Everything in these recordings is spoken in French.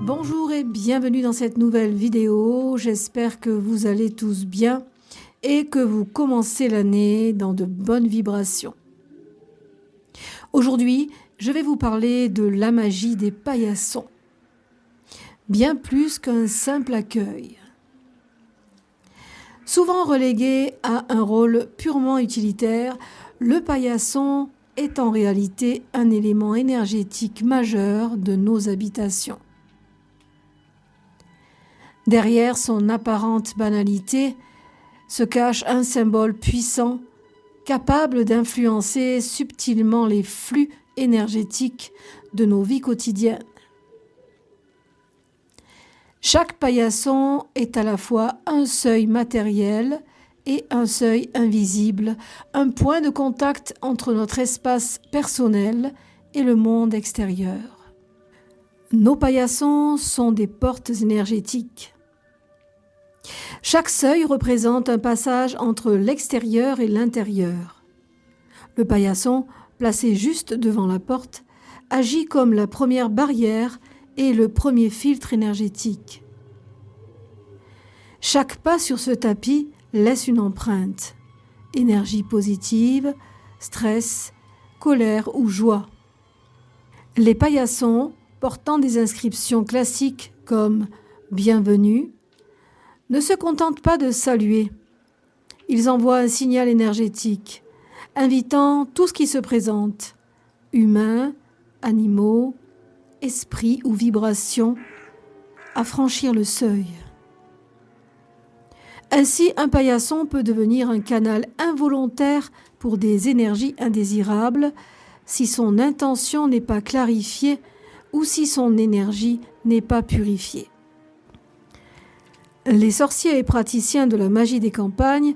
Bonjour et bienvenue dans cette nouvelle vidéo. J'espère que vous allez tous bien et que vous commencez l'année dans de bonnes vibrations. Aujourd'hui, je vais vous parler de la magie des paillassons. Bien plus qu'un simple accueil. Souvent relégué à un rôle purement utilitaire, le paillasson est en réalité un élément énergétique majeur de nos habitations. Derrière son apparente banalité se cache un symbole puissant, capable d'influencer subtilement les flux énergétiques de nos vies quotidiennes. Chaque paillasson est à la fois un seuil matériel et un seuil invisible, un point de contact entre notre espace personnel et le monde extérieur. Nos paillassons sont des portes énergétiques. Chaque seuil représente un passage entre l'extérieur et l'intérieur. Le paillasson, placé juste devant la porte, agit comme la première barrière et le premier filtre énergétique. Chaque pas sur ce tapis laisse une empreinte. Énergie positive, stress, colère ou joie. Les paillassons, portant des inscriptions classiques comme « Bienvenue », ne se contentent pas de saluer. Ils envoient un signal énergétique, invitant tout ce qui se présente, humains, animaux, esprits ou vibrations, à franchir le seuil. Ainsi, un paillasson peut devenir un canal involontaire pour des énergies indésirables si son intention n'est pas clarifiée ou si son énergie n'est pas purifiée. Les sorciers et praticiens de la magie des campagnes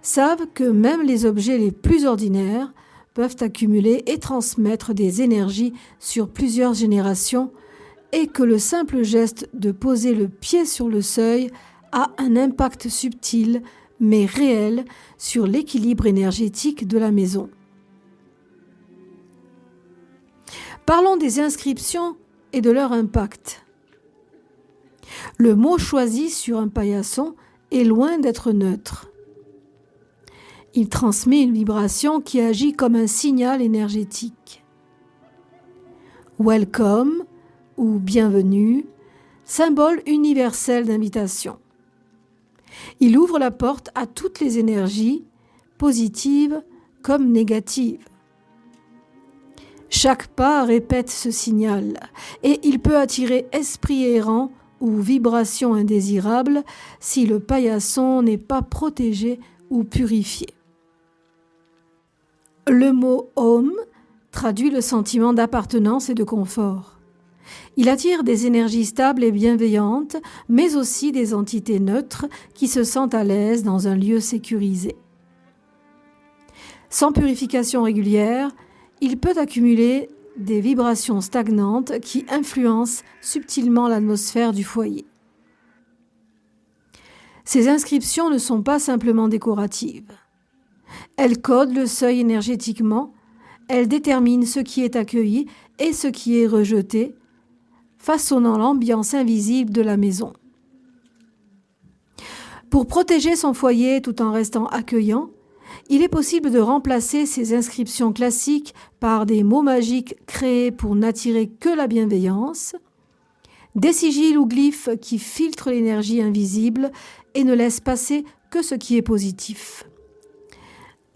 savent que même les objets les plus ordinaires peuvent accumuler et transmettre des énergies sur plusieurs générations et que le simple geste de poser le pied sur le seuil a un impact subtil mais réel sur l'équilibre énergétique de la maison. Parlons des inscriptions et de leur impact. Le mot choisi sur un paillasson est loin d'être neutre. Il transmet une vibration qui agit comme un signal énergétique. Welcome ou bienvenue, symbole universel d'invitation. Il ouvre la porte à toutes les énergies, positives comme négatives. Chaque pas répète ce signal et il peut attirer esprits errants ou vibrations indésirables si le paillasson n'est pas protégé ou purifié. Le mot « home » traduit le sentiment d'appartenance et de confort. Il attire des énergies stables et bienveillantes, mais aussi des entités neutres qui se sentent à l'aise dans un lieu sécurisé. Sans purification régulière, il peut accumuler des vibrations stagnantes qui influencent subtilement l'atmosphère du foyer. Ces inscriptions ne sont pas simplement décoratives. Elles codent le seuil énergétiquement, elles déterminent ce qui est accueilli et ce qui est rejeté, façonnant l'ambiance invisible de la maison. Pour protéger son foyer tout en restant accueillant, il est possible de remplacer ces inscriptions classiques par des mots magiques créés pour n'attirer que la bienveillance, des sigils ou glyphes qui filtrent l'énergie invisible et ne laissent passer que ce qui est positif.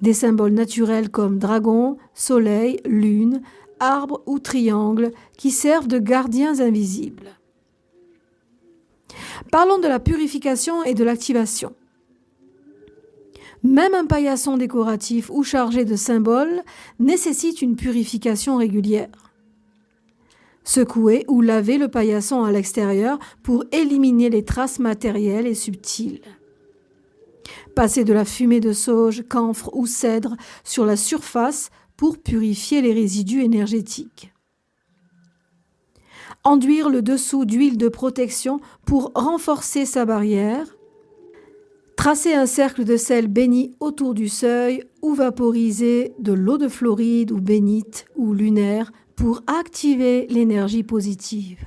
Des symboles naturels comme dragon, soleil, lune, arbre ou triangle qui servent de gardiens invisibles. Parlons de la purification et de l'activation. Même un paillasson décoratif ou chargé de symboles nécessite une purification régulière. Secouer ou laver le paillasson à l'extérieur pour éliminer les traces matérielles et subtiles. Passer de la fumée de sauge, camphre ou cèdre sur la surface pour purifier les résidus énergétiques. Enduire le dessous d'huile de protection pour renforcer sa barrière. Tracer un cercle de sel béni autour du seuil ou vaporiser de l'eau de Floride ou bénite ou lunaire pour activer l'énergie positive.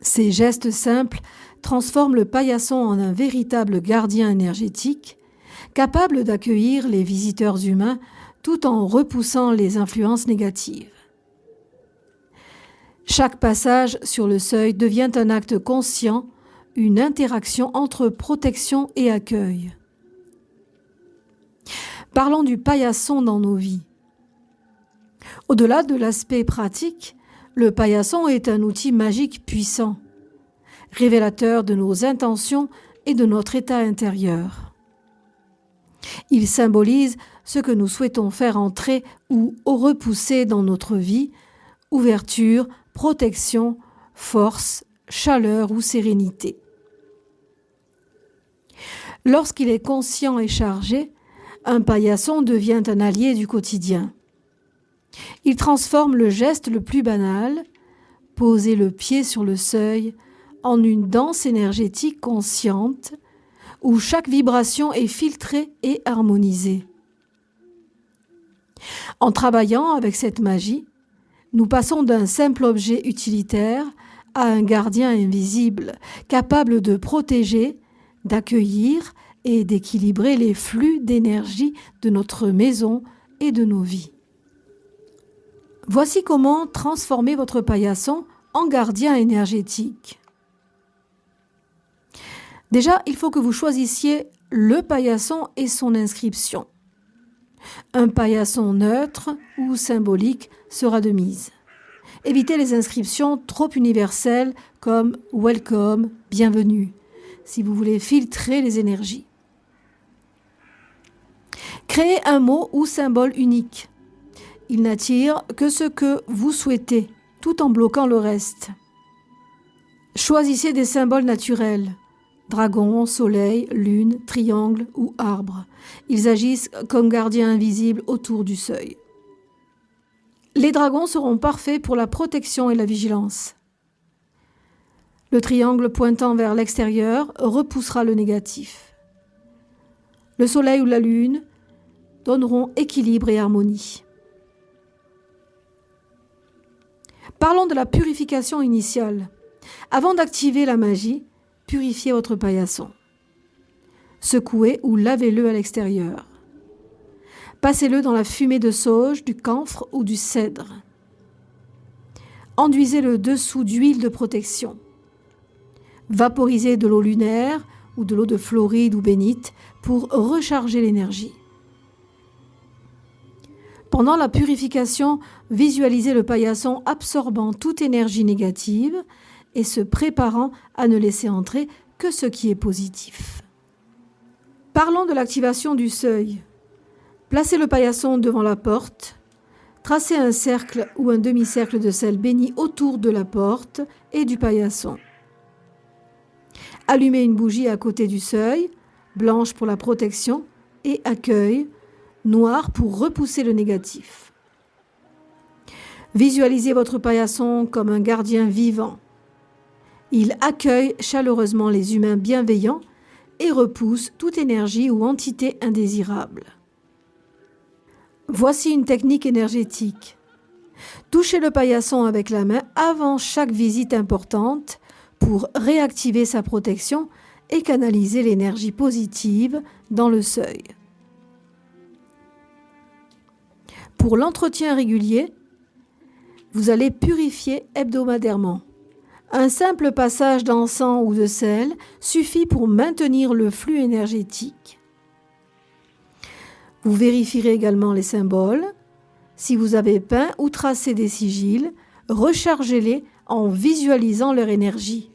Ces gestes simples transforment le paillasson en un véritable gardien énergétique, capable d'accueillir les visiteurs humains tout en repoussant les influences négatives. Chaque passage sur le seuil devient un acte conscient, une interaction entre protection et accueil. Parlons du paillasson dans nos vies. Au-delà de l'aspect pratique, le paillasson est un outil magique puissant, révélateur de nos intentions et de notre état intérieur. Il symbolise ce que nous souhaitons faire entrer ou repousser dans notre vie: ouverture, protection, force, chaleur ou sérénité. Lorsqu'il est conscient et chargé, un paillasson devient un allié du quotidien. Il transforme le geste le plus banal, poser le pied sur le seuil, en une danse énergétique consciente où chaque vibration est filtrée et harmonisée. En travaillant avec cette magie, nous passons d'un simple objet utilitaire à un gardien invisible, capable de protéger, d'accueillir et d'équilibrer les flux d'énergie de notre maison et de nos vies. Voici comment transformer votre paillasson en gardien énergétique. Déjà, il faut que vous choisissiez le paillasson et son inscription. Un paillasson neutre ou symbolique sera de mise. Évitez les inscriptions trop universelles comme « Welcome »,« Bienvenue », si vous voulez filtrer les énergies. Créez un mot ou symbole unique. Il n'attire que ce que vous souhaitez, tout en bloquant le reste. Choisissez des symboles naturels: dragon, soleil, lune, triangle ou arbre. Ils agissent comme gardiens invisibles autour du seuil. Les dragons seront parfaits pour la protection et la vigilance. Le triangle pointant vers l'extérieur repoussera le négatif. Le soleil ou la lune donneront équilibre et harmonie. Parlons de la purification initiale. Avant d'activer la magie, purifiez votre paillasson. Secouez ou lavez-le à l'extérieur. Passez-le dans la fumée de sauge, du camphre ou du cèdre. Enduisez le dessous d'huile de protection. Vaporisez de l'eau lunaire ou de l'eau de Floride ou bénite pour recharger l'énergie. Pendant la purification, visualisez le paillasson absorbant toute énergie négative et se préparant à ne laisser entrer que ce qui est positif. Parlons de l'activation du seuil. Placez le paillasson devant la porte, tracez un cercle ou un demi-cercle de sel béni autour de la porte et du paillasson. Allumez une bougie à côté du seuil, blanche pour la protection et accueil, noire pour repousser le négatif. Visualisez votre paillasson comme un gardien vivant. Il accueille chaleureusement les humains bienveillants et repousse toute énergie ou entité indésirable. Voici une technique énergétique. Touchez le paillasson avec la main avant chaque visite importante pour réactiver sa protection et canaliser l'énergie positive dans le seuil. Pour l'entretien régulier, vous allez purifier hebdomadairement. Un simple passage d'encens ou de sel suffit pour maintenir le flux énergétique. Vous vérifierez également les symboles. Si vous avez peint ou tracé des sigils, rechargez-les en visualisant leur énergie.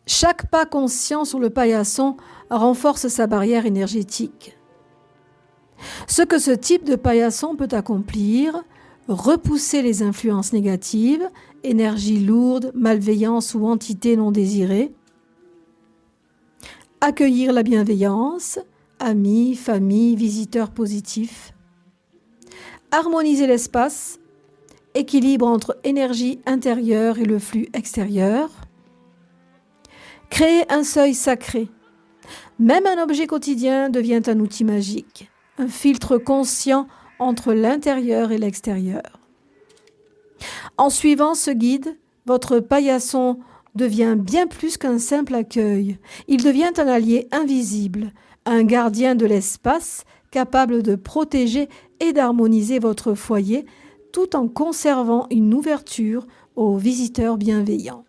Chaque pas conscient sur le paillasson renforce sa barrière énergétique. Ce que ce type de paillasson peut accomplir: repousser les influences négatives, énergie lourde, malveillance ou entité non désirée, accueillir la bienveillance, amis, famille, visiteurs positifs, harmoniser l'espace, équilibre entre énergie intérieure et le flux extérieur, créer un seuil sacré. Même un objet quotidien devient un outil magique, un filtre conscient entre l'intérieur et l'extérieur. En suivant ce guide, votre paillasson devient bien plus qu'un simple accueil. Il devient un allié invisible, un gardien de l'espace capable de protéger et d'harmoniser votre foyer tout en conservant une ouverture aux visiteurs bienveillants.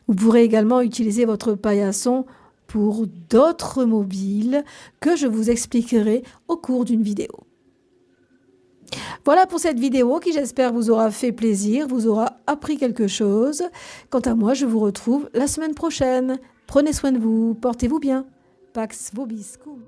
Vous pourrez également utiliser votre paillasson pour d'autres mobiles que je vous expliquerai au cours d'une vidéo. Voilà pour cette vidéo qui, j'espère, vous aura fait plaisir, vous aura appris quelque chose. Quant à moi, je vous retrouve la semaine prochaine. Prenez soin de vous, portez-vous bien. Pax vobiscum.